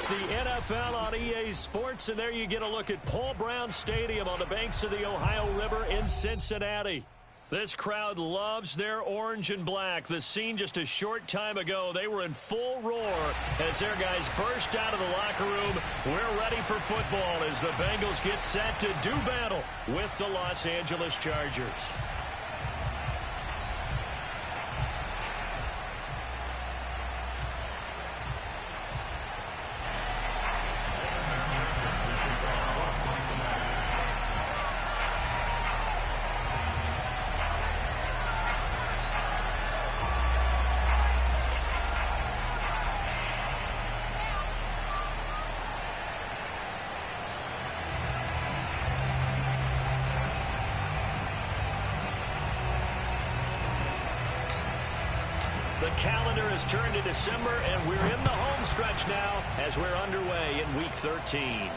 the NFL on EA Sports, and there you get a look at Paul Brown Stadium on the banks of the Ohio River in Cincinnati. This crowd loves their orange and black. The scene just a short time ago, they were in full roar as their guys burst out of the locker room. We're ready for football as the Bengals get set to do battle with the Los Angeles Chargers. The calendar has turned to December, and we're in the home stretch now as we're underway in Week 13.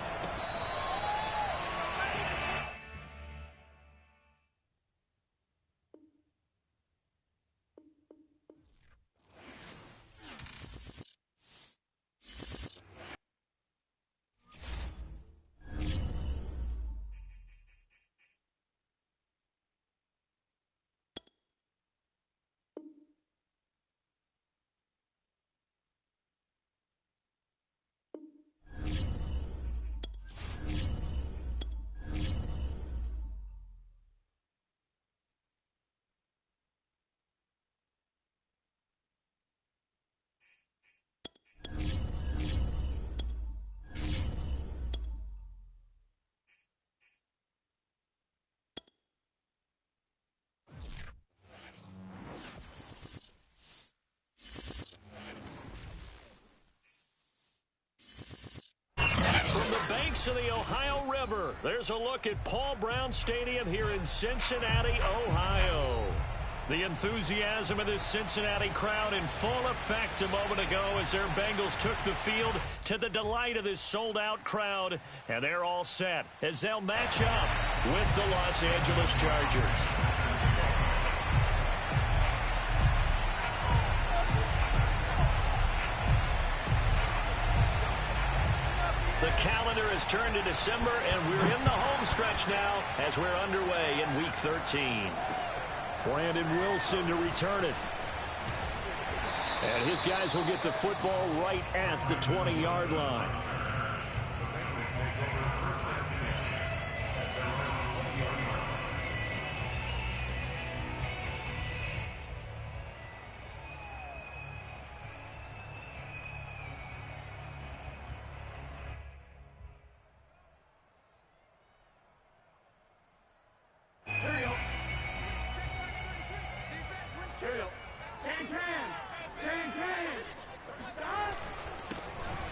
Banks of the Ohio River. There's a look at Paul Brown Stadium here in Cincinnati, Ohio. The enthusiasm of this Cincinnati crowd in full effect a moment ago as their Bengals took the field to the delight of this sold-out crowd. And they're all set as they'll match up with the Los Angeles Chargers. The calendar has turned to December, and we're in the home stretch now as we're underway in Week 13. Brandon Wilson to return it. And his guys will get the football right at the 20-yard line.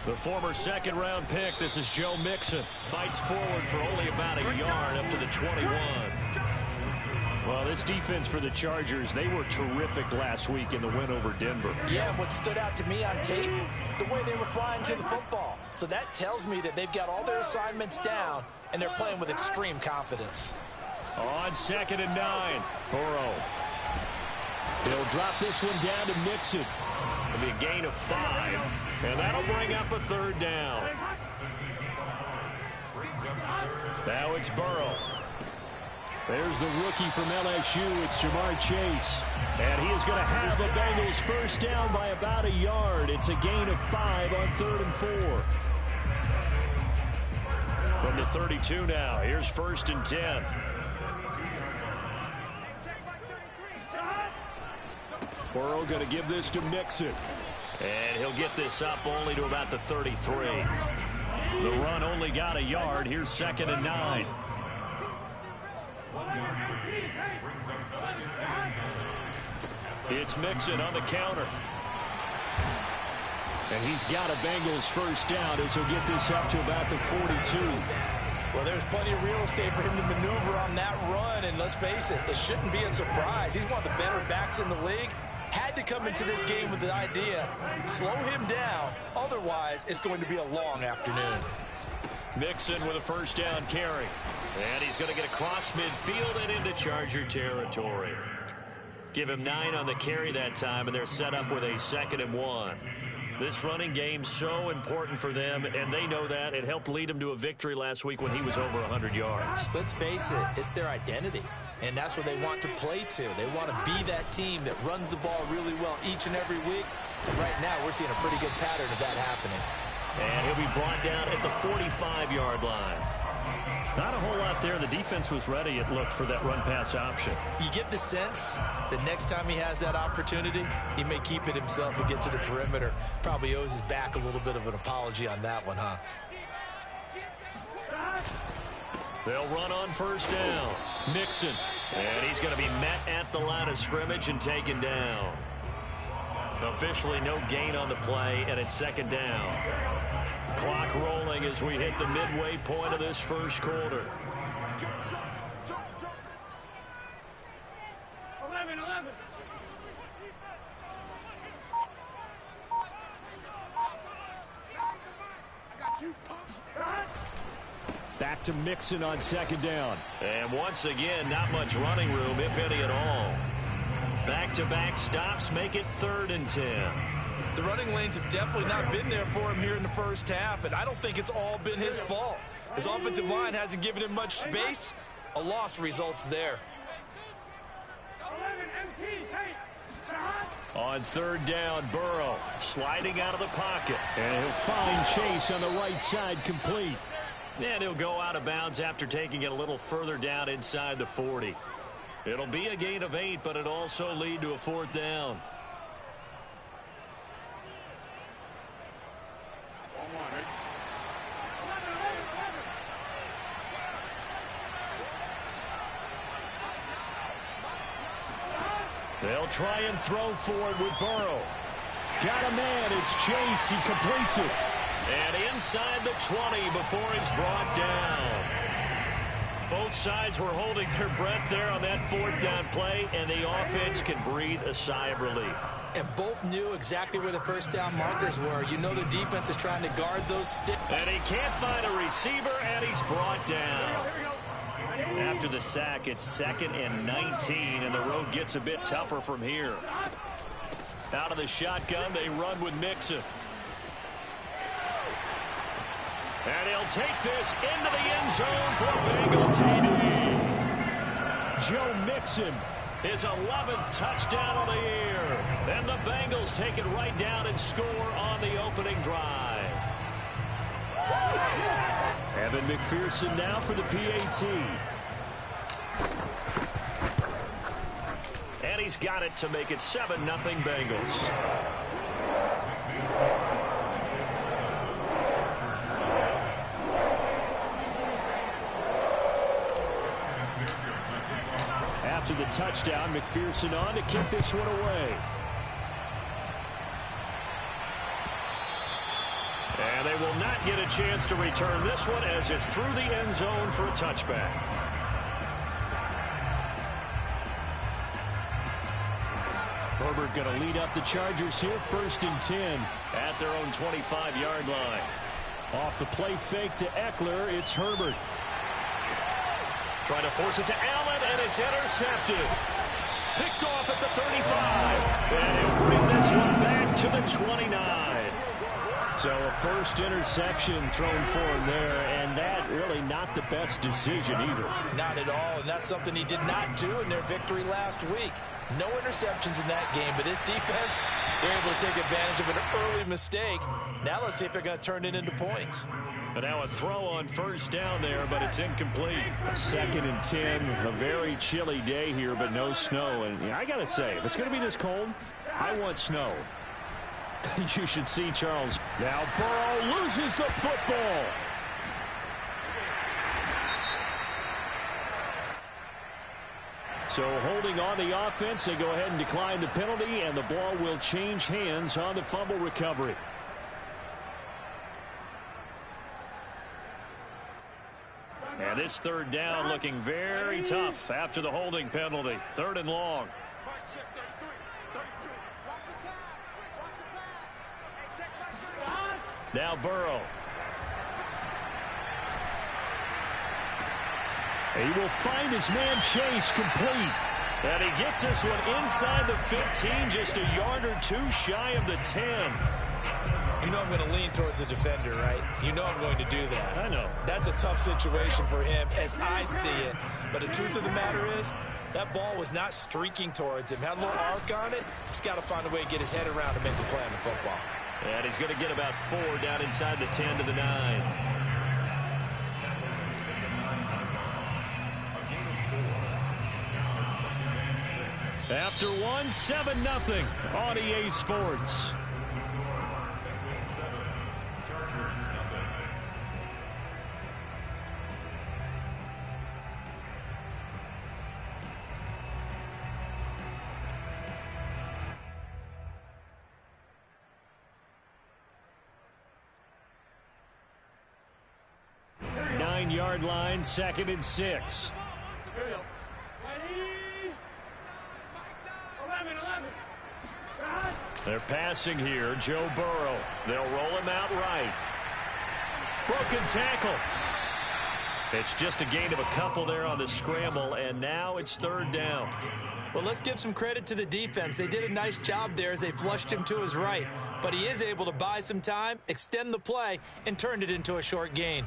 The former second-round pick, this is Joe Mixon, fights forward for only about a yard up to the 21. Well, this defense for the Chargers, they were terrific last week in the win over Denver. Yeah, what stood out to me on tape, the way they were flying to the football. So that tells me that they've got all their assignments down, and they're playing with extreme confidence. On 2nd and 9, Burrow. He'll drop this one down to Mixon. It'll be a gain of 5, and that'll bring up a 3rd down. Now it's Burrow. There's the rookie from LSU. It's Jamar Chase. And he is going to have a Bengals first down by about a yard. It's a gain of 5 on 3rd and 4. From the 32 now. Here's 1st and 10. Burrow going to give this to Mixon. And he'll get this up only to about the 33. The run only got a yard. Here's 2nd and 9. It's Mixon on the counter. And he's got a Bengals first down as he'll get this up to about the 42. Well, there's plenty of real estate for him to maneuver on that run. And let's face it, it shouldn't be a surprise. He's one of the better backs in the league. Had to come into this game with the idea, slow him down. Otherwise, it's going to be a long afternoon. Mixon with a first down carry. And he's going to get across midfield and into Charger territory. Give him 9 on the carry that time, and they're set up with a 2nd and 1. This running game so important for them, and they know that. It helped lead them to a victory last week when he was over 100 yards. Let's face it, it's their identity, and that's what they want to play to. They want to be that team that runs the ball really well each and every week. And right now, we're seeing a pretty good pattern of that happening. And he'll be brought down at the 45-yard line. Not a whole lot there. The defense was ready, it looked, for that run-pass option. You get the sense that next time he has that opportunity, he may keep it himself and get to the perimeter. Probably owes his back a little bit of an apology on that one, huh? They'll run on first down. Mixon. And he's going to be met at the line of scrimmage and taken down. Officially no gain on the play, and it's second down. Clock rolling as we hit the midway point of this first quarter. 11. Back to Mixon on second down. And once again, not much running room, if any at all. Back-to-back stops make it 3rd and 10. The running lanes have definitely not been there for him here in the first half, and I don't think it's all been his fault. His offensive line hasn't given him much space. A loss results there. On 3rd down, Burrow sliding out of the pocket. And he'll find Chase on the right side, complete. And he'll go out of bounds after taking it a little further down inside the 40. It'll be a gain of 8, but it'll also lead to a 4th down. They'll try and throw for it with Burrow. Got a man. It's Chase. He completes it. And inside the 20 before he's brought down. Both sides were holding their breath there on that 4th down play, and the offense can breathe a sigh of relief. And both knew exactly where the first down markers were. You know the defense is trying to guard those sticks. And he can't find a receiver, and he's brought down. After the sack, it's 2nd and 19, and the road gets a bit tougher from here. Out of the shotgun, they run with Mixon. And he'll take this into the end zone for a Bengal TD. Joe Mixon, his 11th touchdown of the year. And the Bengals take it right down and score on the opening drive. Evan McPherson now for the PAT. And he's got it to make it 7-0 Bengals. After the touchdown, McPherson on to kick this one away. And they will not get a chance to return this one as it's through the end zone for a touchback. Herbert going to lead up the Chargers here, 1st and 10 at their own 25-yard line. Off the play fake to Eckler, it's Herbert. Trying to force it to Allen, and it's intercepted. Picked off at the 35. And he'll bring this one back to the 29. So a first interception thrown for him there, and that really not the best decision either. Not at all, and that's something he did not do in their victory last week. No interceptions in that game, but this defense, they're able to take advantage of an early mistake. Now let's see if they're going to turn it into points. But now a throw on first down there, but it's incomplete. 2nd and 10, a very chilly day here, but no snow. And I got to say, if it's going to be this cold, I want snow. You should see Charles. Now Burrow loses the football. So holding on the offense, they go ahead and decline the penalty, and the ball will change hands on the fumble recovery. And this 3rd down looking very tough after the holding penalty. 3rd and long. Now Burrow. He will find his man Chase, complete. And he gets this one inside the 15, just a yard or two shy of the 10. You know I'm going to lean towards the defender, right? You know I'm going to do that. I know. That's a tough situation for him as I see it. But the truth of the matter is, that ball was not streaking towards him. Had a little arc on it. He's got to find a way to get his head around to make the play on the football. And he's going to get about 4 down inside the 10 to the 9. After 1, 7-0 on EA Sports. Yard line, 2nd and 6. They're passing here. Joe Burrow. They'll roll him out right. Broken tackle. It's just a gain of a couple there on the scramble, and now it's 3rd down. Well, let's give some credit to the defense. They did a nice job there as they flushed him to his right. But he is able to buy some time, extend the play, and turned it into a short gain.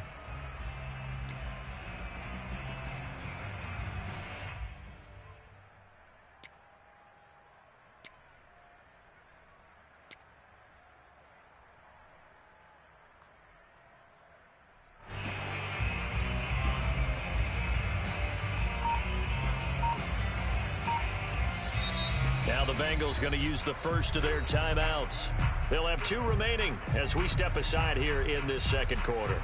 Now the Bengals going to use the first of their timeouts. They'll have 2 remaining as we step aside here in this 2nd quarter.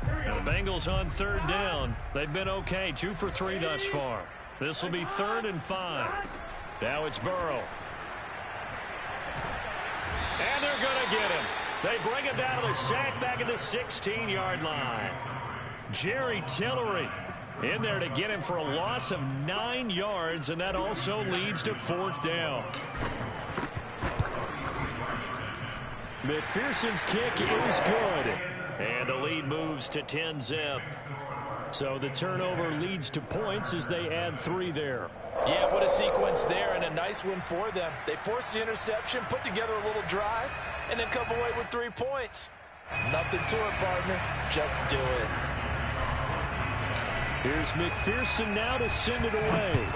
Now the Bengals on 3rd down. They've been okay, 2 for 3 thus far. This will be 3rd and 5. Now it's Burrow. And they're going to get him. They bring him down to the sack back at the 16-yard line. Jerry Tillery in there to get him for a loss of 9 yards, and that also leads to 4th down. McPherson's kick is good. And the lead moves to 10-zip. So the turnover leads to points as they add 3 there. Yeah, what a sequence there, and a nice one for them. They forced the interception, put together a little drive, and then come away with 3 points. Nothing to it, partner. Just do it. Here's McPherson now to send it away.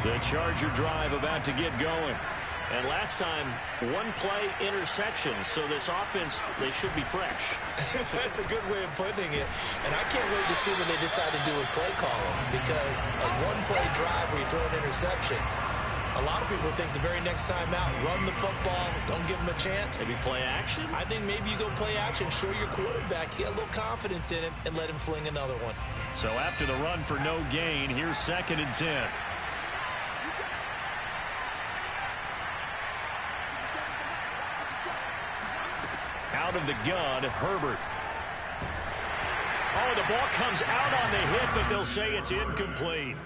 The Charger drive about to get going. And last time, 1-play interception. So this offense, they should be fresh. That's a good way of putting it. And I can't wait to see what they decide to do with play calling. Because a 1-play drive where you throw an interception, a lot of people think the very next time out, run the football, don't give them a chance. Maybe play action? I think maybe you go play action, show your quarterback, get a little confidence in him, and let him fling another one. So after the run for no gain, here's 2nd and 10. Out of the gun, Herbert. Oh, the ball comes out on the hit, but they'll say it's incomplete.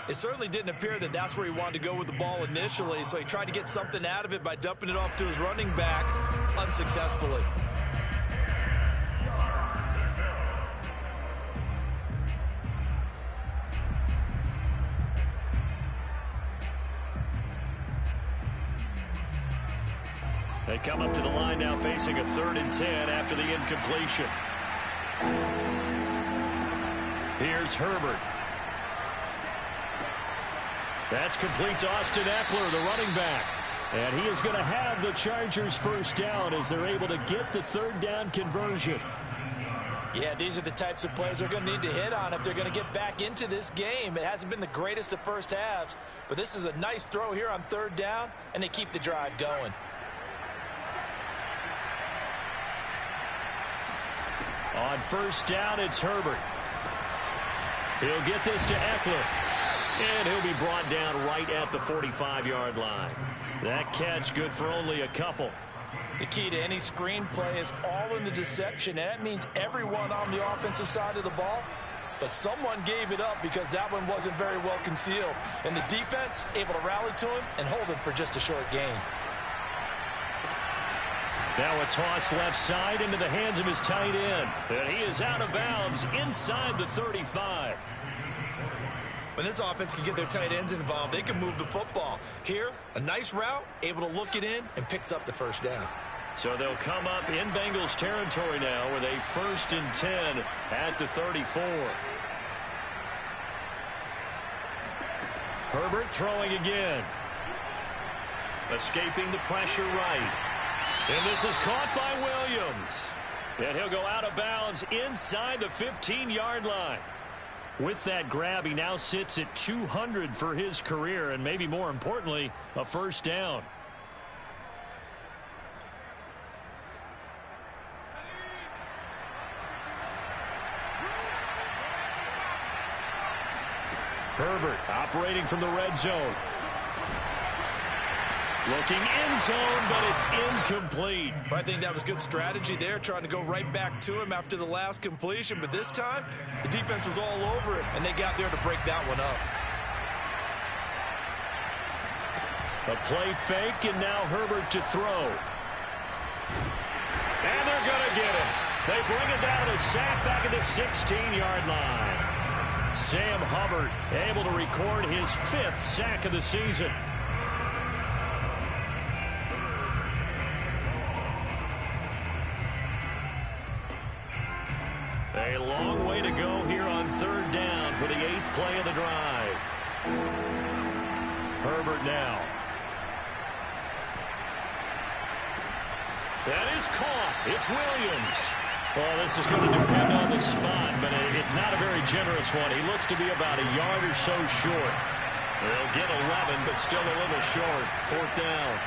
It certainly didn't appear that that's where he wanted to go with the ball initially, so he tried to get something out of it by dumping it off to his running back unsuccessfully. They come up to the line now facing a 3rd and 10 after the incompletion. Here's Herbert. That's complete to Austin Eckler, the running back. And he is going to have the Chargers' 1st down as they're able to get the 3rd down conversion. Yeah, these are the types of plays they're going to need to hit on if they're going to get back into this game. It hasn't been the greatest of first halves, but this is a nice throw here on 3rd down, and they keep the drive going. On 1st down, it's Herbert. He'll get this to Eckler. And he'll be brought down right at the 45-yard line. That catch good for only a couple. The key to any screenplay is all in the deception, and that means everyone on the offensive side of the ball, but someone gave it up because that one wasn't very well concealed. And the defense able to rally to him and hold him for just a short gain. Now a toss left side into the hands of his tight end. And he is out of bounds inside the 35. When this offense can get their tight ends involved, they can move the football. Here, a nice route, able to look it in, and picks up the first down. So they'll come up in Bengals territory now with a 1st and 10 at the 34. Herbert throwing again. Escaping the pressure right. And this is caught by Williams. And he'll go out of bounds inside the 15-yard line. With that grab, he now sits at 200 for his career, and maybe more importantly, a first down. Herbert operating from the red zone. Looking in zone, but it's incomplete. I think that was good strategy there, trying to go right back to him after the last completion. But this time, the defense was all over it, and they got there to break that one up. A play fake, and now Herbert to throw. And they're going to get him. They bring it down, a sack back at the 16-yard line. Sam Hubbard able to record his 5th sack of the season. A long way to go here on 3rd down for the 8th play of the drive. Herbert now. That is caught. It's Williams. Well, this is going to depend on the spot, but it's not a very generous one. He looks to be about a yard or so short. They'll get 11, but still a little short. 4th down.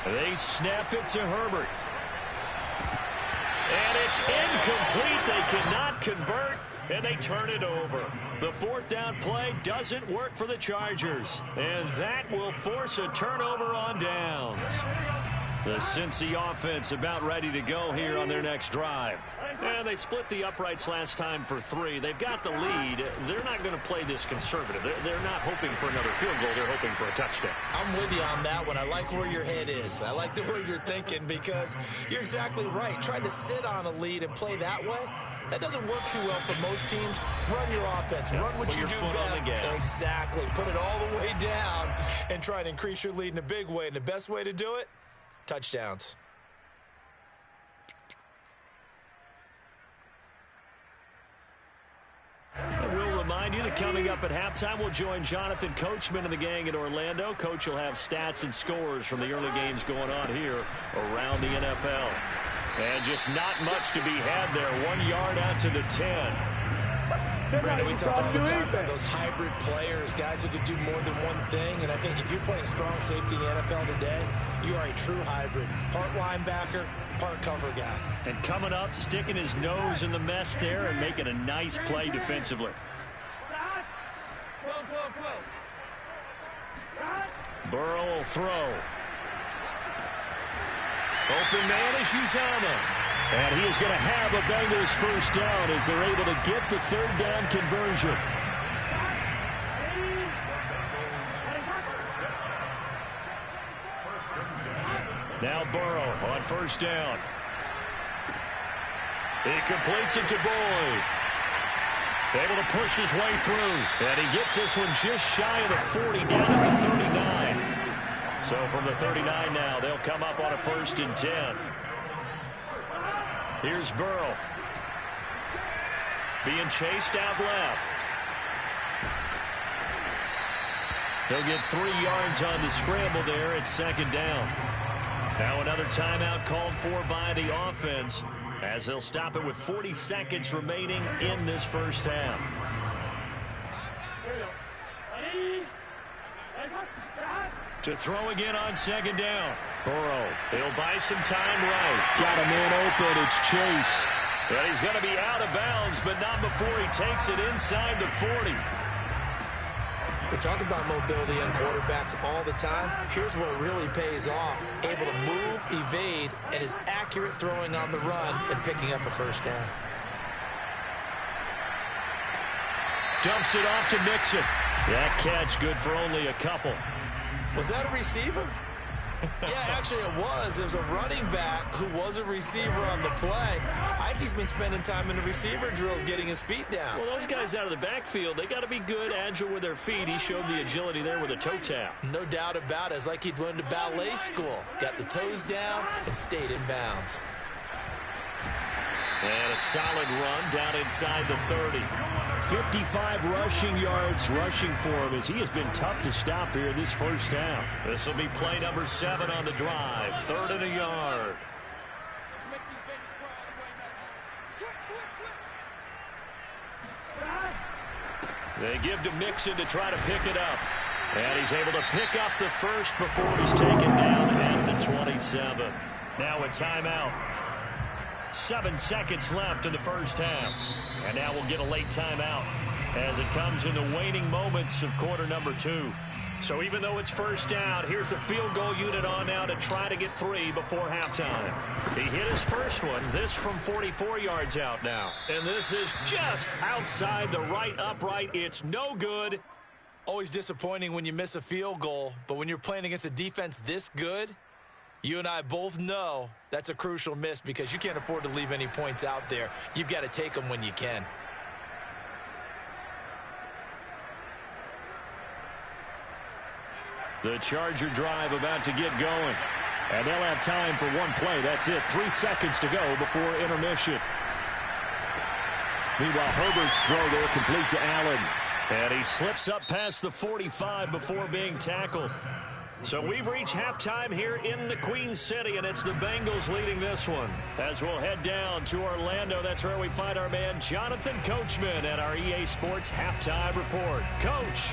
They snap it to Herbert. And it's incomplete. They cannot convert, and they turn it over. The 4th down play doesn't work for the Chargers, and that will force a turnover on downs. The Cincy offense about ready to go here on their next drive. And they split the uprights last time for 3. They've got the lead. They're not going to play this conservative. They're not hoping for another field goal. They're hoping for a touchdown. I'm with you on that one. I like where your head is. I like the way you're thinking because you're exactly right. Trying to sit on a lead and play that way, that doesn't work too well for most teams. Run your offense. Run what you do best. Exactly. Put it all the way down and try to increase your lead in a big way. And the best way to do it, touchdowns. And we'll remind you that coming up at halftime, we'll join Jonathan Coachman and the gang in Orlando. Coach will have stats and scores from the early games going on here around the NFL. And just not much to be had there. 1 yard out to the 10. Brandon, we talk all the time about those hybrid players, guys who can do more than one thing. And I think if you're playing strong safety in the NFL today, you are a true hybrid. Part linebacker, part cover guy. And coming up, sticking his nose in the mess there and making a nice play defensively. Burrow will throw. Open man is Uzama. And he is going to have a Bengals first down as they're able to get the 3rd down conversion. Now Burrow on 1st down. He completes it to Boyd. Able to push his way through. And he gets this one just shy of the 40, down at the 39. So from the 39 now, they'll come up on a 1st and 10. Here's Burrow. Being chased out left. He'll get 3 yards on the scramble there at 2nd down. Now another timeout called for by the offense as they'll stop it with 40 seconds remaining in this first half. To throw again on 2nd down. Burrow, he'll buy some time right. Got a man open. It's Chase. And he's going to be out of bounds, but not before he takes it inside the 40. We talk about mobility on quarterbacks all the time. Here's what really pays off. Able to move, evade, and is accurate throwing on the run and picking up a first down. Dumps it off to Mixon. That catch good for only a couple. Was that a receiver? Yeah, actually it was. It was a running back who was a receiver on the play. I think he's been spending time in the receiver drills getting his feet down. Well, those guys out of the backfield, they got to be good, agile with their feet. He showed the agility there with a toe tap. No doubt about it. It's like he'd went to ballet school. Got the toes down and stayed in bounds. And a solid run down inside the 30. 55 rushing yards rushing for him as he has been tough to stop here this first half. This will be play number 7 on the drive. 3rd and a yard. They give to Mixon to try to pick it up. And he's able to pick up the first before he's taken down at the 27. Now a timeout. 7 seconds left in the first half. And now we'll get a late timeout as it comes in the waning moments of quarter number 2. So even though it's first down, here's the field goal unit on now to try to get 3 before halftime. He hit his first one, this from 44 yards out now. And this is just outside the right upright. It's no good. Always disappointing when you miss a field goal, but when you're playing against a defense this good, you and I both know that's a crucial miss because you can't afford to leave any points out there. You've got to take them when you can. The Charger drive about to get going. And they'll have time for one play. That's it. 3 seconds to go before intermission. Meanwhile, Herbert's throw there complete to Allen. And he slips up past the 45 before being tackled. So we've reached halftime here in the Queen City, and it's the Bengals leading this one. As we'll head down to Orlando, that's where we find our man Jonathan Coachman at our EA Sports Halftime Report. Coach.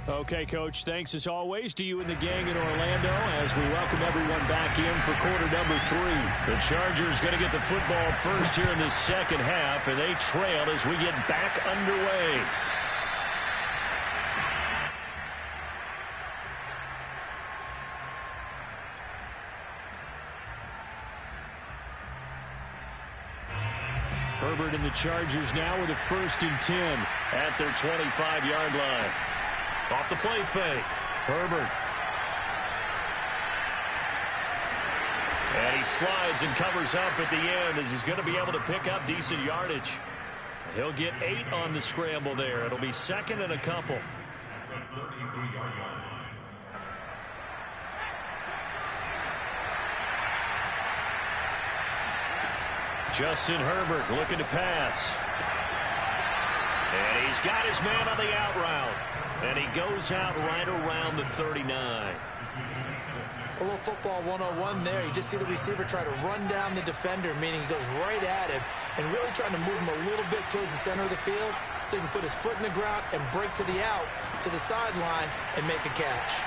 Okay, Coach, thanks as always to you and the gang in Orlando as we welcome everyone back in for quarter number 3. The Chargers going to get the football first here in the second half, and they trail as we get back underway. Herbert and the Chargers now with a 1st and 10 at their 25-yard line. Off the play fake. Herbert. And he slides and covers up at the end as he's going to be able to pick up decent yardage. He'll get 8 on the scramble there. It'll be 2nd and a couple. Justin Herbert looking to pass. And he's got his man on the out route. And he goes out right around the 39. A little football 101 there. You just see the receiver try to run down the defender, meaning he goes right at him and really trying to move him a little bit towards the center of the field so he can put his foot in the ground and break to the out, to the sideline, and make a catch.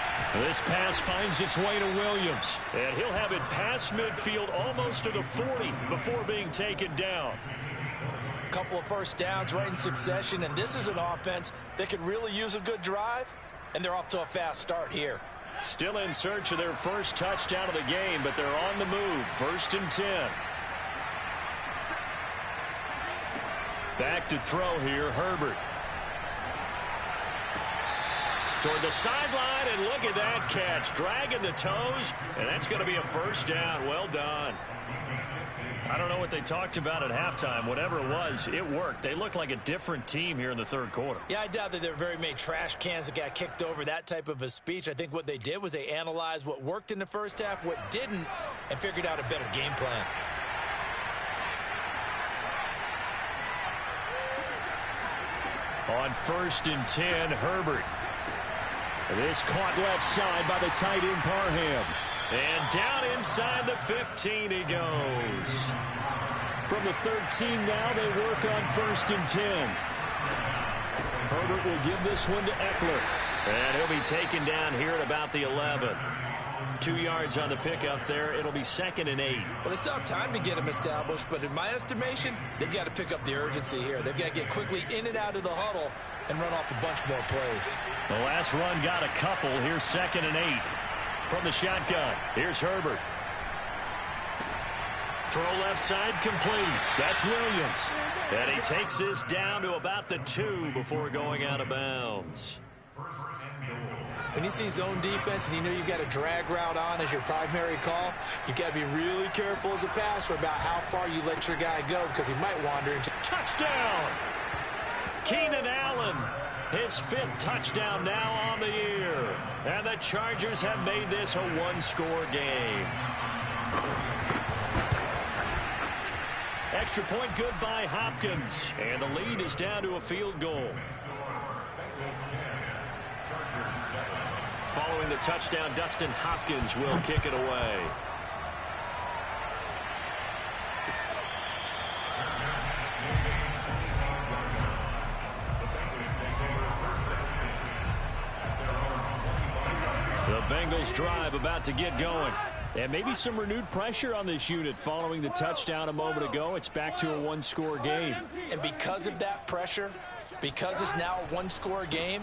This pass finds its way to Williams. And he'll have it past midfield almost to the 40 before being taken down. Couple of first downs right in succession, and this is an offense that could really use a good drive, and they're off to a fast start here. Still in search of their first touchdown of the game, but they're on the move. 1st and 10. Back to throw here, Herbert. Toward the sideline, and look at that catch. Dragging the toes, and that's going to be a first down. Well done. I don't know what they talked about at halftime. Whatever it was, it worked. They look like a different team here in the 3rd quarter. Yeah, I doubt that there were very many trash cans that got kicked over, that type of a speech. I think what they did was they analyzed what worked in the first half, what didn't, and figured out a better game plan. On 1st and 10, Herbert. This caught left side by the tight end Parham. And down inside the 15 he goes. From the 13 now, they work on 1st and 10. Herbert will give this one to Eckler. And he'll be taken down here at about the 11. 2 yards on the pickup there. It'll be 2nd and 8. Well, they still have time to get him established, but in my estimation, they've got to pick up the urgency here. They've got to get quickly in and out of the huddle and run off a bunch more plays. The last run got a couple. Here's 2nd and 8 from the shotgun. Here's Herbert. Throw left side complete. That's Williams. And he takes this down to about the 2 before going out of bounds. When you see zone defense and you know you've got a drag route on as your primary call, you've got to be really careful as a passer about how far you let your guy go because he might wander into... Touchdown! Keenan Allen, his 5th touchdown now on the year. And the Chargers have made this a one-score game. Extra point good by Hopkins. And the lead is down to a field goal. Following the touchdown, Dustin Hopkins will kick it away. The Bengals drive about to get going. And maybe some renewed pressure on this unit following the touchdown a moment ago. It's back to a one-score game. And because of that pressure, because it's now a one-score game,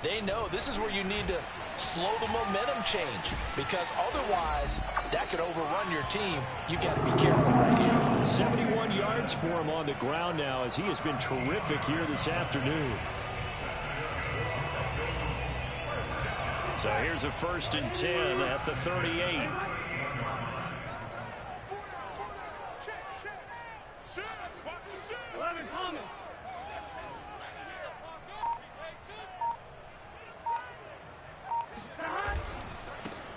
they know this is where you need to slow the momentum change because otherwise that could overrun your team. You've got to be careful right here. 71 yards for him on the ground now as he has been terrific here this afternoon. So here's a 1st and 10 at the 38.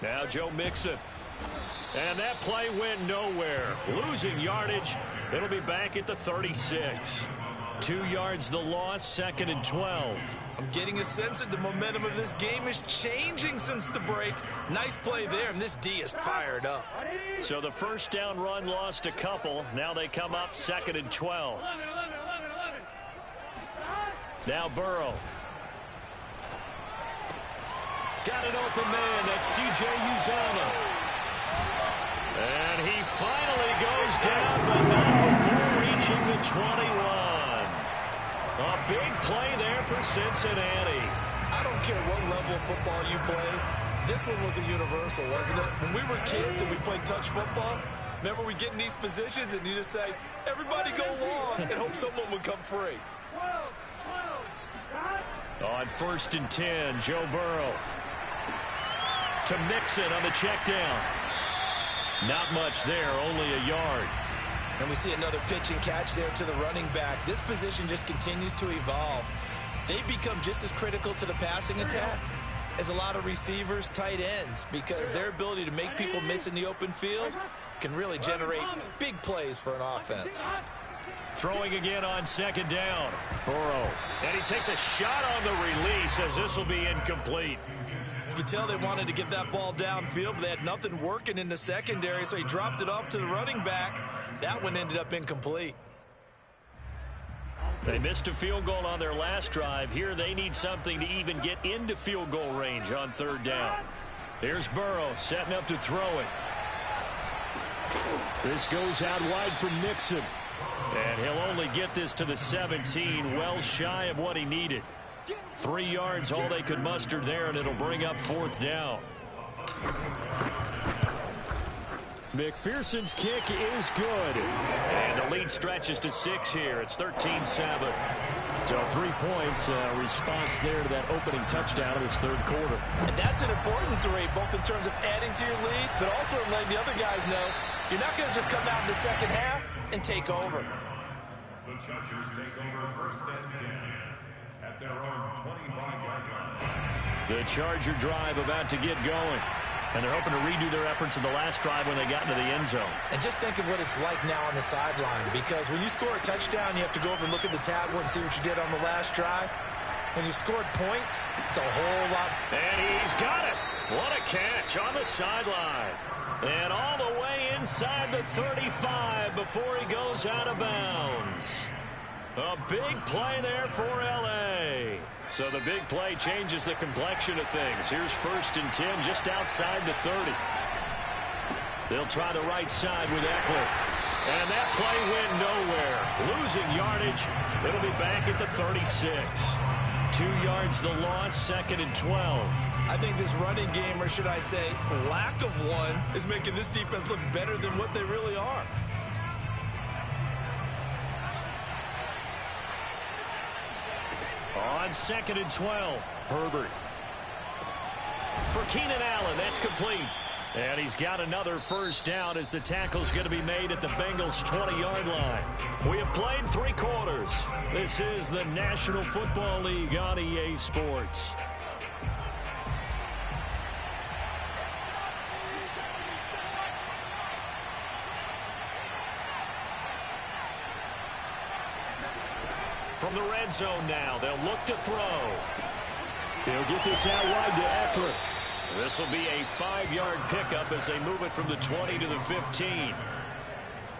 Now Joe Mixon. And that play went nowhere. Losing yardage. It'll be back at the 36. 2 yards the loss, 2nd and 12. I'm getting a sense that the momentum of this game is changing since the break. Nice play there, and this D is fired up. So the first down run lost a couple. Now they come up 2nd and 12. Now Burrow. Got an open man. That's C.J. Uzomah. And he finally goes down, but not before reaching the 21. A big play there for Cincinnati. I don't care what level of football you play. This one was a universal, wasn't it? When we were kids and we played touch football, remember we get in these positions and you just say, everybody go long and hope someone would come free. On 1st and 10, Joe Burrow. To Mixon on the check down. Not much there, only a yard. And we see another pitch and catch there to the running back. This position just continues to evolve. They become just as critical to the passing attack as a lot of receivers, tight ends, because their ability to make people miss in the open field can really generate big plays for an offense. Throwing again on 2nd down. Burrow. And he takes a shot on the release as this will be incomplete. You could tell they wanted to get that ball downfield, but they had nothing working in the secondary, so he dropped it off to the running back. That one ended up incomplete. They missed a field goal on their last drive. Here they need something to even get into field goal range on 3rd down. Here's Burrow setting up to throw it. This goes out wide for Mixon. And he'll only get this to the 17, well shy of what he needed. 3 yards, all they could muster there, and it'll bring up 4th down. McPherson's kick is good. And the lead stretches to 6 here. It's 13-7. So 3 points, response there to that opening touchdown of this 3rd quarter. And that's an important 3, both in terms of adding to your lead, but also letting the other guys know you're not going to just come out in the second half and take over. The Chargers take over 1st and 10 at their own 25-yard line. The Charger drive about to get going. And they're hoping to redo their efforts in the last drive when they got into the end zone. And just think of what it's like now on the sideline, because when you score a touchdown, you have to go over and look at the tablet and see what you did on the last drive. When you scored points, it's a whole lot. And he's got it. What a catch on the sideline. And all the way inside the 35 before he goes out of bounds. A big play there for L.A. So the big play changes the complexion of things. Here's 1st and 10 just outside the 30. They'll try the right side with Eckler. And that play went nowhere. Losing yardage. It'll be back at the 36. 2 yards the loss, 2nd and 12. I think this running game, or should I say lack of one, is making this defense look better than what they really are. On 2nd and 12, Herbert. For Keenan Allen, that's complete. And he's got another first down as the tackle's going to be made at the Bengals' 20-yard line. We have played 3 quarters. This is the National Football League on EA Sports. From the red zone now, they'll look to throw. He'll get this out wide to Eckler. This will be a 5-yard pickup as they move it from the 20 to the 15.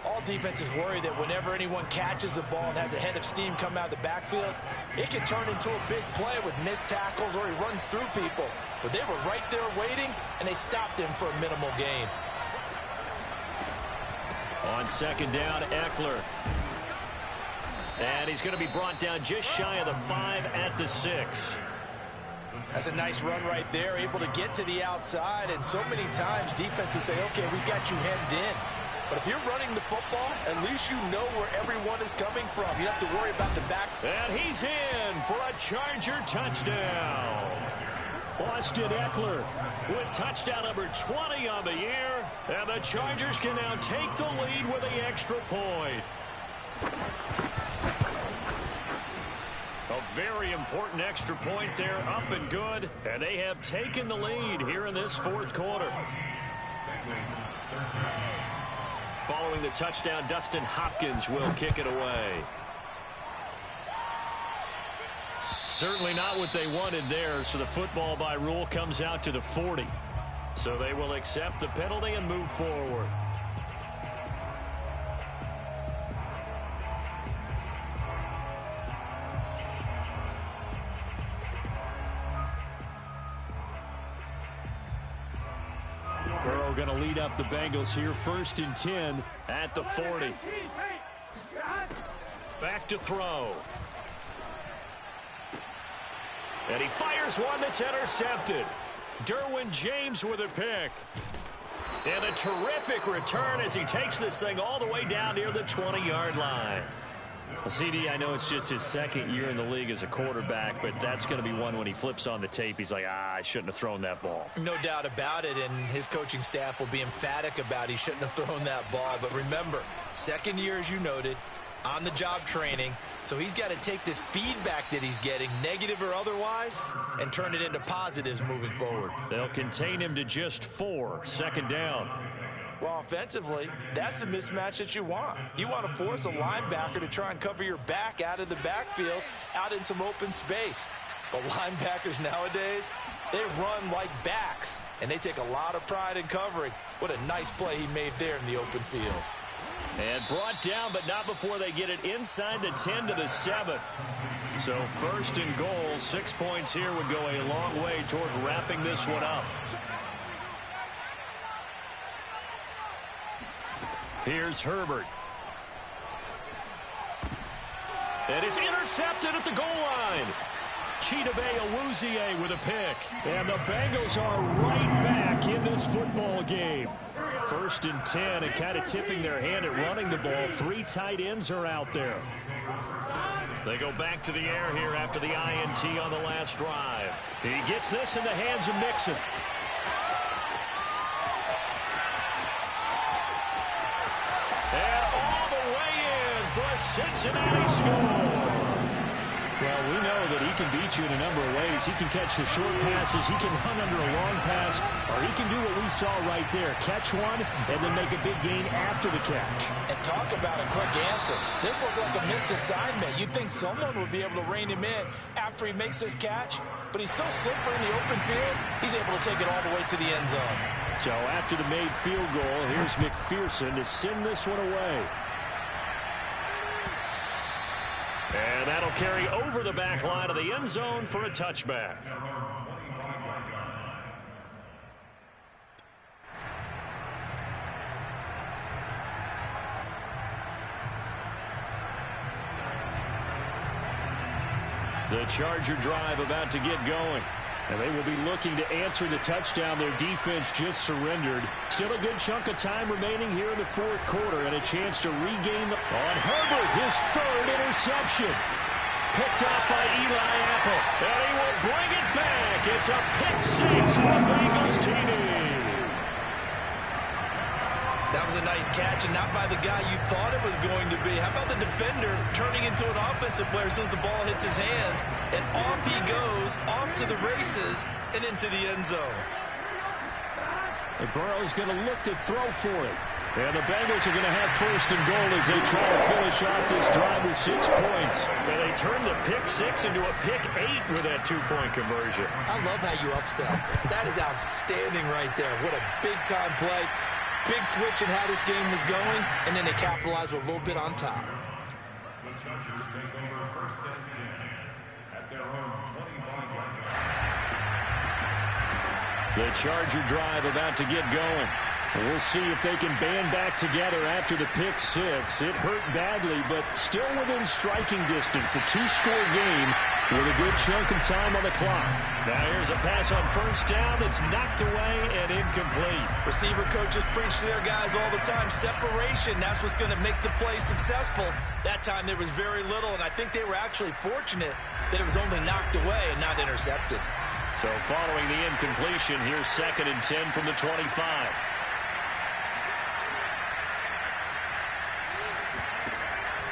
All defenses worry that whenever anyone catches the ball and has a head of steam come out of the backfield, it can turn into a big play with missed tackles or he runs through people. But they were right there waiting, and they stopped him for a minimal gain. On 2nd down, Eckler. And he's going to be brought down just shy of the 5 at the 6. That's a nice run right there, able to get to the outside. And so many times defenses say, okay, we got you hemmed in. But if you're running the football, at least you know where everyone is coming from. You have to worry about the back. And he's in for a Charger touchdown. Austin Eckler with touchdown number 20 on the year. And the Chargers can now take the lead with the extra point. A very important extra point there, up and good. And they have taken the lead here in this 4th quarter. Following the touchdown, Dustin Hopkins will kick it away. Certainly not what they wanted there, so the football by rule comes out to the 40. So they will accept the penalty and move forward. Burrow going to lead up the Bengals here, 1st and 10 at the 40. Back to throw. And he fires one that's intercepted. Derwin James with a pick. And a terrific return as he takes this thing all the way down near the 20-yard line. Well, CD, I know it's just his 2nd year in the league as a quarterback, but that's going to be one when he flips on the tape. He's like, I shouldn't have thrown that ball. No doubt about it, and his coaching staff will be emphatic about he shouldn't have thrown that ball. But remember, 2nd year, as you noted, on-the-job training. So he's got to take this feedback that he's getting, negative or otherwise, and turn it into positives moving forward. They'll contain him to just 4, 2nd down. Well, offensively, that's the mismatch that you want. You want to force a linebacker to try and cover your back out of the backfield, out in some open space. But linebackers nowadays, they run like backs, and they take a lot of pride in covering. What a nice play he made there in the open field. And brought down, but not before they get it inside the 10 to the 7. So 1st and goal, 6 points here would go a long way toward wrapping this one up. Here's Herbert. And it's intercepted at the goal line. Chidobe Awuzie with a pick. And the Bengals are right back in this football game. 1st and 10, and kind of tipping their hand at running the ball. 3 tight ends are out there. They go back to the air here after the INT on the last drive. He gets this in the hands of Mixon. And all the way in for a Cincinnati score. Well, we know that he can beat you in a number of ways. He can catch the short passes, he can run under a long pass, or he can do what we saw right there, catch one and then make a big gain after the catch. And talk about a quick answer. This looked like a missed assignment. You'd think someone would be able to rein him in after he makes this catch, but he's so slippery in the open field, he's able to take it all the way to the end zone. So after the made field goal, here's McPherson to send this one away. And that'll carry over the back line of the end zone for a touchback. The Charger drive about to get going. And they will be looking to answer the touchdown their defense just surrendered. Still a good chunk of time remaining here in the fourth quarter and a chance to regain on Herbert, his third interception. Picked off by Eli Apple. And he will bring it back. It's a pick six for Bengals TD. That was a nice catch, and not by the guy you thought it was going to be. How about the defender turning into an offensive player as soon as the ball hits his hands, and off he goes, off to the races, and into the end zone. And Burrow's going to look to throw for it. And the Bengals are going to have first and goal as they try to finish off this drive with 6 points. And they turn the pick six into a pick 8 with that 2-point conversion. I love how you upsell. That is outstanding right there. What a big-time play. Big switch in how this game was going, and then they capitalize with a little bit on top. The Chargers take over first and 10 at their own 25-yard line. The Charger drive about to get going. We'll see if they can band back together after the pick six. It hurt badly, but still within striking distance. A 2-score game with a good chunk of time on the clock. Now here's a pass on first down that's knocked away and incomplete. Receiver coaches preach to their guys all the time. Separation, that's what's going to make the play successful. That time there was very little, and I think they were actually fortunate that it was only knocked away and not intercepted. So following the incompletion, here's 2nd and 10 from the 25.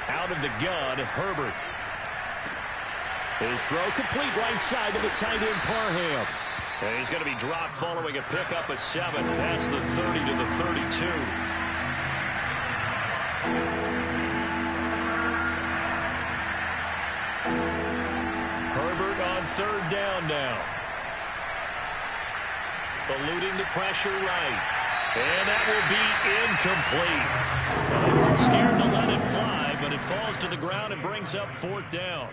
Out of the gun, Herbert. His throw complete right side to the tight end, Parham. And he's going to be dropped following a pickup of 7 past the 30 to the 32. Herbert on 3rd down now. Eluding the pressure right. And that will be incomplete. They weren't scared to let it fly, but it falls to the ground and brings up 4th down.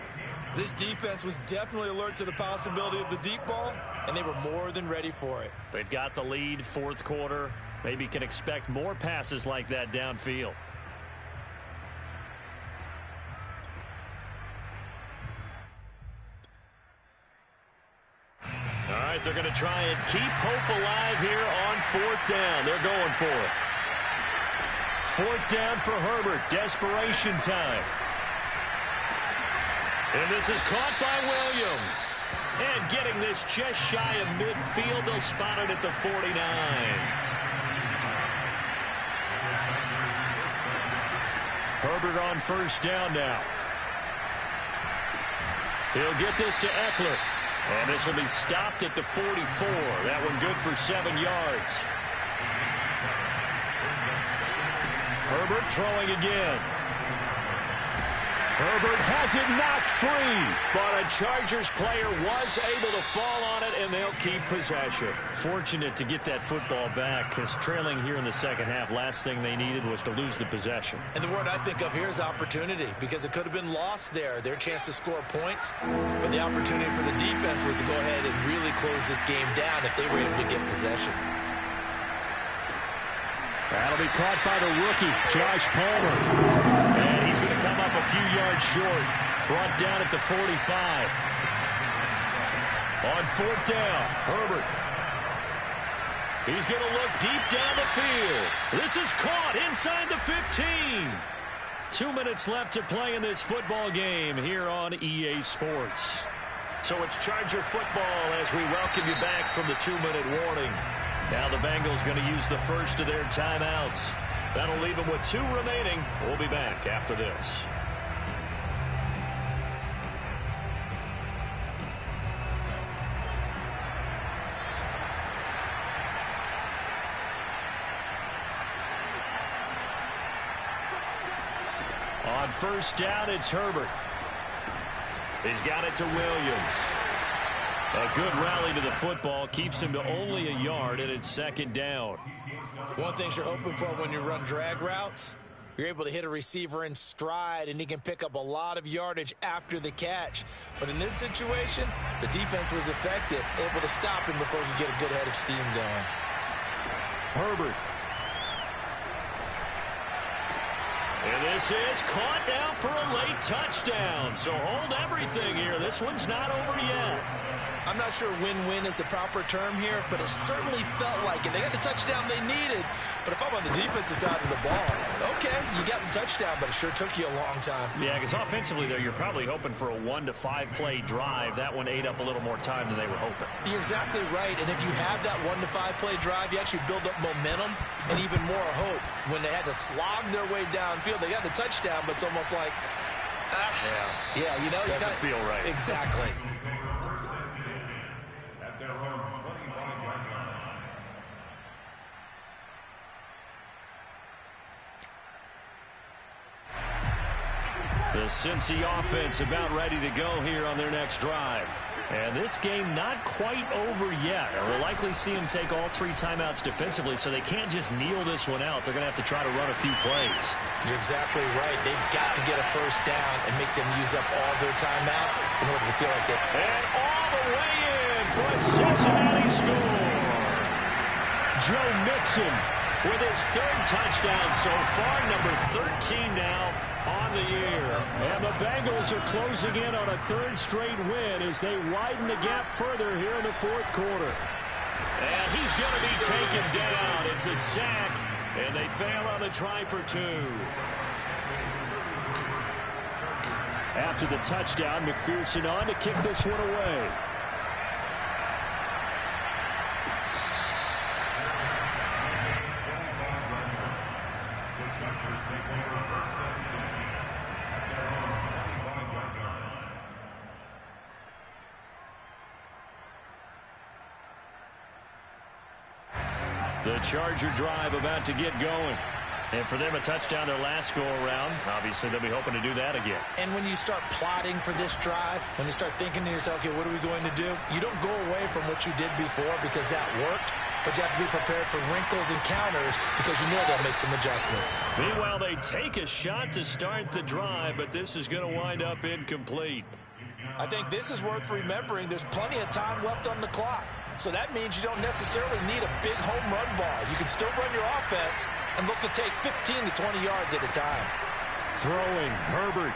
This defense was definitely alert to the possibility of the deep ball, and they were more than ready for it. They've got the lead, 4th quarter. Maybe can expect more passes like that downfield. All right, they're going to try and keep hope alive here on 4th down. They're going for it. 4th down for Herbert. Desperation time. And this is caught by Williams. And getting this just shy of midfield. They'll spot it at the 49. Herbert on 1st down now. He'll get this to Eckler. And this will be stopped at the 44. That one good for 7 yards. Herbert throwing again. Herbert has it knocked free. But a Chargers player was able to fall on it, and they'll keep possession. Fortunate to get that football back, because trailing here in the second half, last thing they needed was to lose the possession. And the word I think of here is opportunity, because it could have been lost there, their chance to score points. But the opportunity for the defense was to go ahead and really close this game down if they were able to get possession. That'll be caught by the rookie, Josh Palmer. And he's going to come up a few yards short. Brought down at the 45. On 4th down, Herbert. He's going to look deep down the field. This is caught inside the 15. 2 minutes left to play in this football game here on EA Sports. So it's Charger football as we welcome you back from the 2-minute warning. Now the Bengals going to use the first of their timeouts. That'll leave them with 2 remaining. We'll be back after this. On 1st down, it's Herbert. He's got it to Williams. A good rally to the football keeps him to only a yard, and it's 2nd down. One thing you're hoping for when you run drag routes, You're able to hit a receiver in stride, and he can pick up a lot of yardage after the catch. But in this situation, the defense was effective, able to stop him before he could get a good head of steam going. Herbert. And this is caught now for a late touchdown. So hold everything here. This one's not over yet. I'm not sure win-win is the proper term here, but it certainly felt like it. They got the touchdown they needed, but if I'm on the defensive side of the ball, okay, you got the touchdown, but it sure took you a long time. Yeah, because offensively there, you're probably hoping for a 1 to 5 play drive. That one ate up a little more time than they were hoping. You're exactly right, and if you have that 1 to 5 play drive, you actually build up momentum and even more hope. When they had to slog their way downfield, they got the touchdown, but it's almost like, yeah, you know, doesn't feel right. Exactly. At their own 25-yard line. The Cincy offense about ready to go here on their next drive. And this game not quite over yet. We'll likely see them take all 3 timeouts defensively, so they can't just kneel this one out. They're going to have to try to run a few plays. You're exactly right. They've got to get a first down and make them use up all their timeouts in order to feel like they... And all the way in for a Cincinnati score. Joe Mixon with his 3rd touchdown so far, number 13 now on the year. And the Bengals are closing in on a 3rd straight win as they widen the gap further here in the 4th quarter. And he's going to be taken down. It's a sack, and they fail on the try for 2. After the touchdown, McPherson on to kick this one away. Chargers take over first and 10 at their own 25-yard line. The Charger drive about to get going. And for them, a touchdown their last go-around. Obviously, they'll be hoping to do that again. And when you start plotting for this drive, when you start thinking to yourself, okay, what are we going to do? You don't go away from what you did before because that worked. But you have to be prepared for wrinkles and counters because you know they'll make some adjustments. Meanwhile, they take a shot to start the drive, but this is going to wind up incomplete. I think this is worth remembering. There's plenty of time left on the clock. So that means you don't necessarily need a big home run ball. You can still run your offense and look to take 15 to 20 yards at a time. Throwing, Herbert.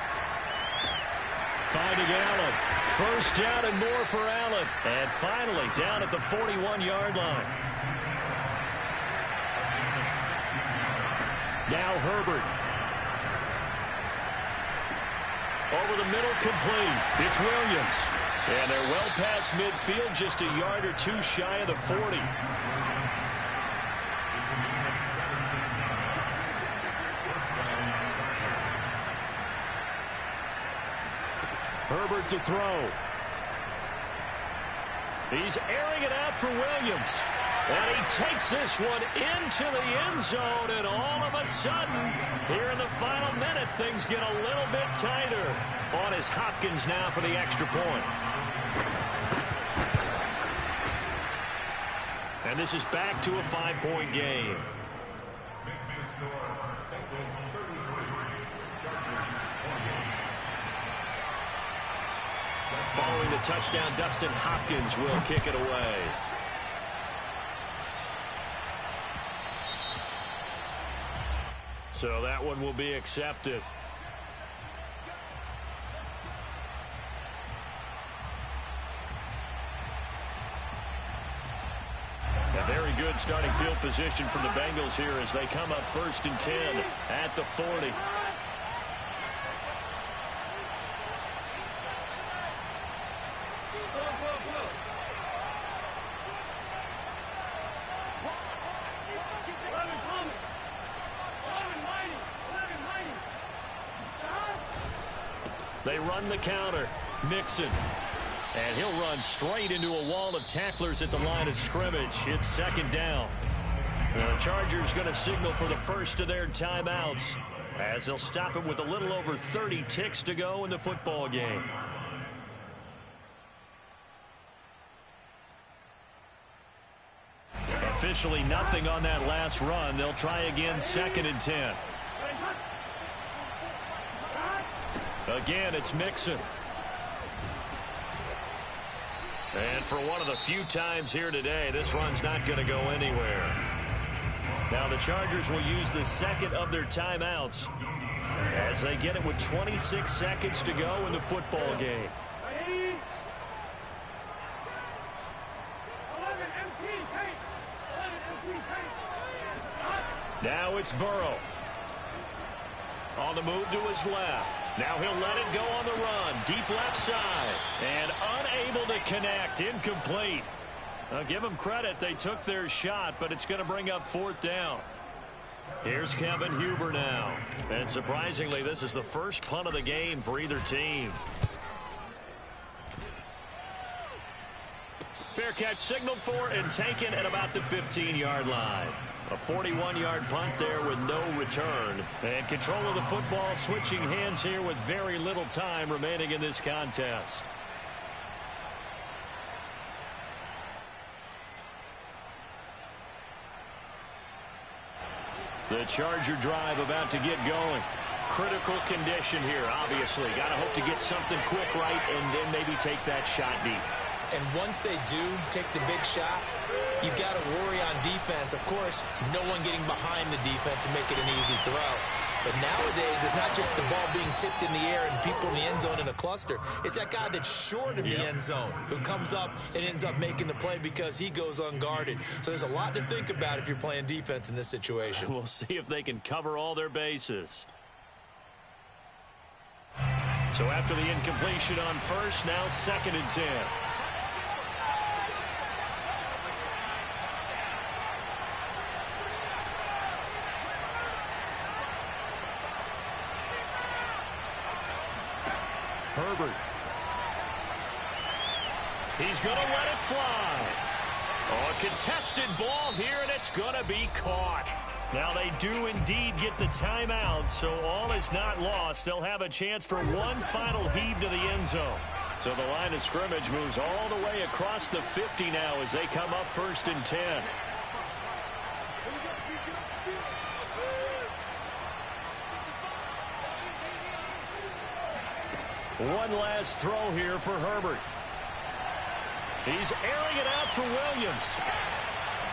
Finding Allen. First down and more for Allen. And finally, down at the 41-yard line. Now Herbert. Over the middle, complete. It's Williams. And they're well past midfield, just a yard or 2 shy of the 40. Herbert to throw. He's airing it out for Williams. And he takes this one into the end zone, and all of a sudden, here in the final minute, things get a little bit tighter. On is Hopkins now for the extra point. And this is back to a 5-point game. Makes the score, Bengals 33, Chargers 28. Following the touchdown, Dustin Hopkins will kick it away. So that one will be accepted. A very good starting field position from the Bengals here as they come up 1st and 10 at the 40. They run the counter. Mixon. And he'll run straight into a wall of tacklers at the line of scrimmage. It's 2nd down. The Chargers going to signal for the first of their timeouts as they'll stop it with a little over 30 ticks to go in the football game. Officially nothing on that last run. They'll try again 2nd and 10. Again, it's Mixon. And for one of the few times here today, this run's not going to go anywhere. Now the Chargers will use the second of their timeouts as they get it with 26 seconds to go in the football game. Now it's Burrow. On the move to his left. Now he'll let it go on the run. Deep left side. And unable to connect. Incomplete. I'll give them credit. They took their shot, but it's going to bring up fourth down. Here's Kevin Huber now. And surprisingly, this is the first punt of the game for either team. Fair catch signaled for and taken at about the 15-yard line. A 41-yard punt there with no return. And control of the football switching hands here with very little time remaining in this contest. The Charger drive about to get going. Critical condition here, obviously. Got to hope to get something quick right and then maybe take that shot deep. And once they do take the big shot, you've got to worry on defense. Of course, no one getting behind the defense and make it an easy throw. But nowadays, it's not just the ball being tipped in the air and people in the end zone in a cluster. It's that guy that's short of the end zone who comes up and ends up making the play because he goes unguarded. So there's a lot to think about if you're playing defense in this situation. We'll see if they can cover all their bases. So after the incompletion on first, now 2nd and 10. Herbert. He's going to let it fly. Oh, a contested ball here, and it's going to be caught. Now they do indeed get the timeout, so all is not lost. They'll have a chance for one final heave to the end zone. So the line of scrimmage moves all the way across the 50 now as they come up 1st and 10. One last throw here for Herbert. He's airing it out for Williams.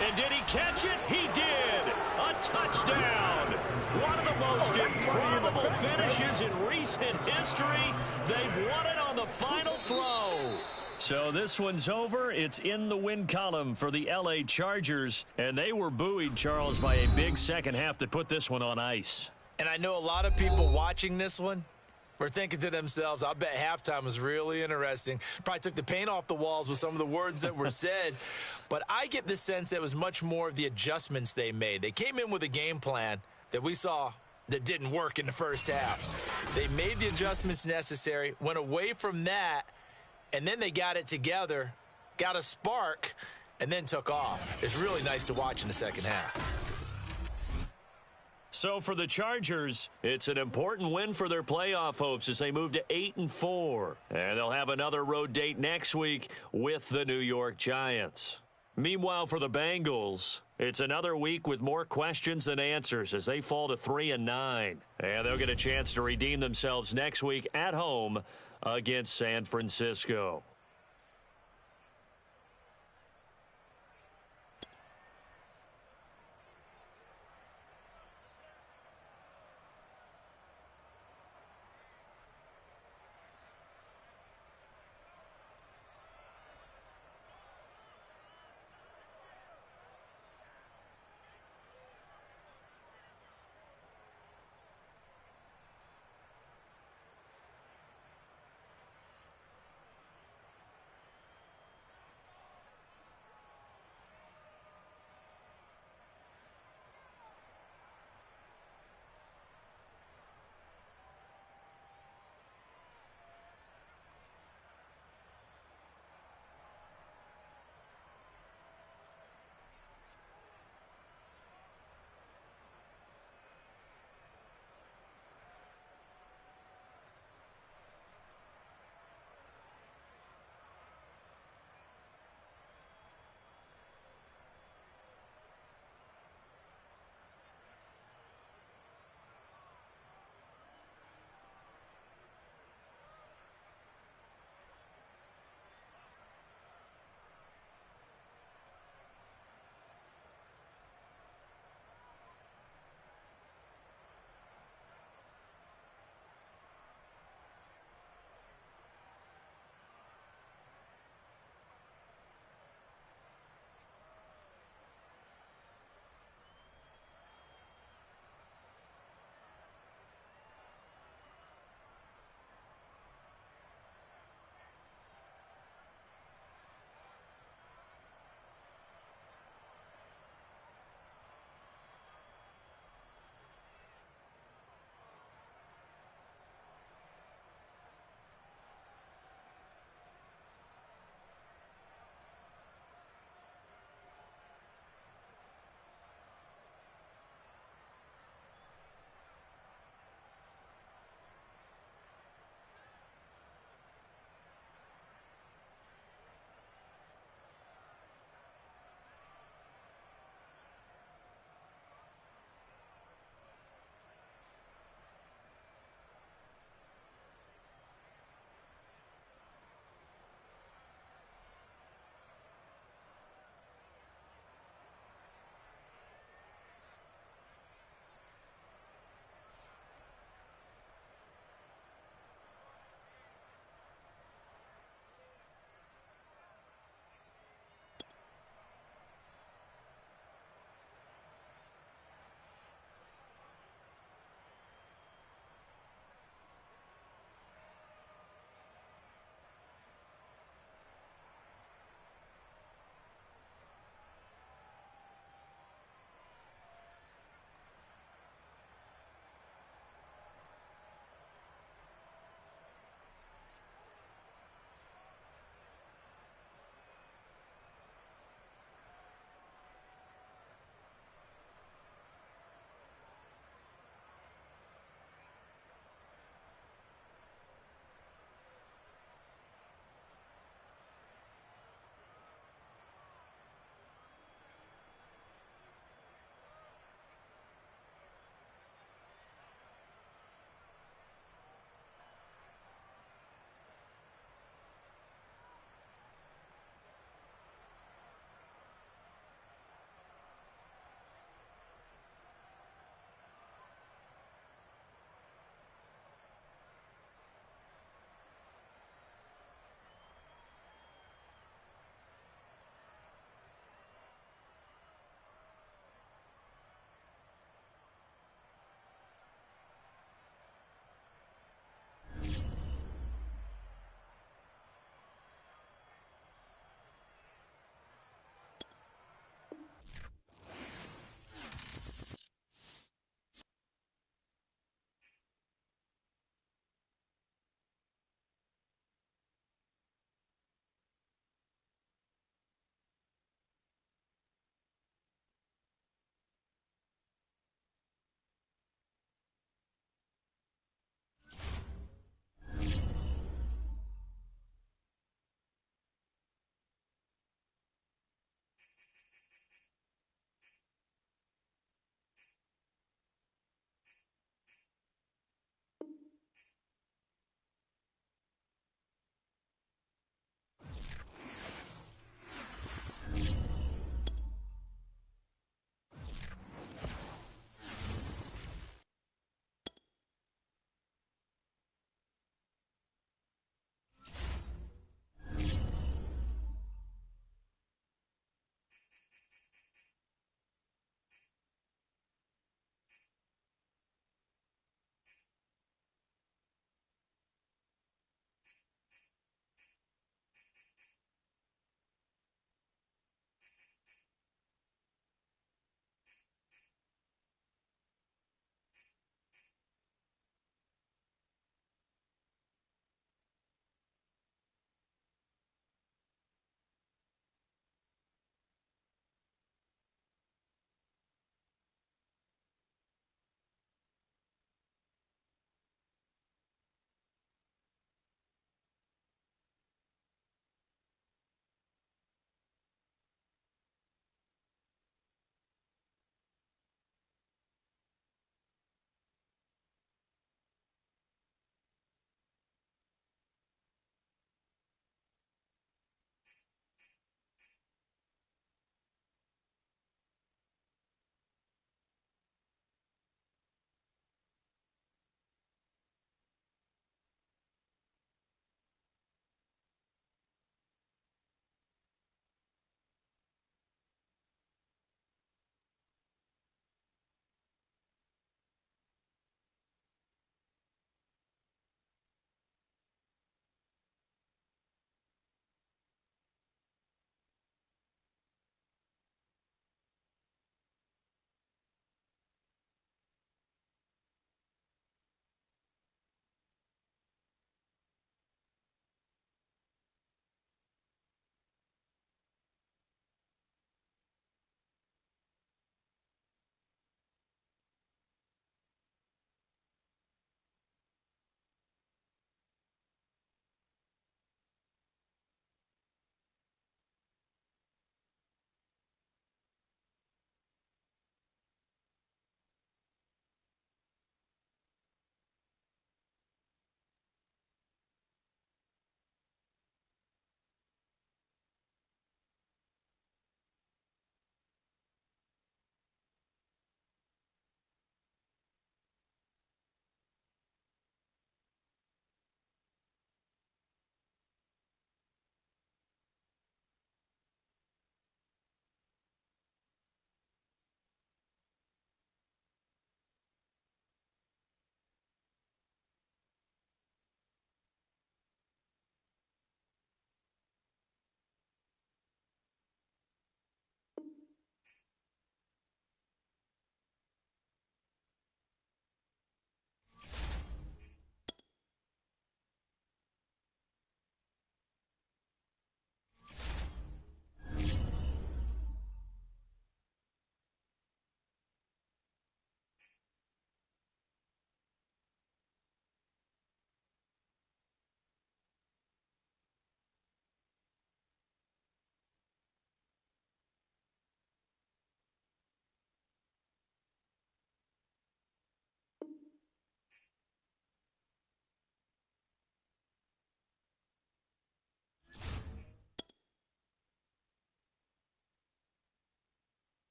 And did he catch it? He did. A touchdown. One of the most improbable finishes in recent history. They've won it on the final throw. So this one's over. It's in the win column for the L.A. Chargers. And they were buoyed, Charles, by a big second half to put this one on ice. And I know a lot of people watching this one were thinking to themselves, I bet halftime was really interesting. Probably took the paint off the walls with some of the words that were said. But I get the sense that it was much more of the adjustments they made. They came in with a game plan that we saw that didn't work in the first half. They made the adjustments necessary, went away from that, and then they got it together, got a spark, and then took off. It's really nice to watch in the second half. So for the Chargers, it's an important win for their playoff hopes as they move to 8-4. And they'll have another road date next week with the New York Giants. Meanwhile, for the Bengals, it's another week with more questions than answers as they fall to 3-9. And they'll get a chance to redeem themselves next week at home against San Francisco.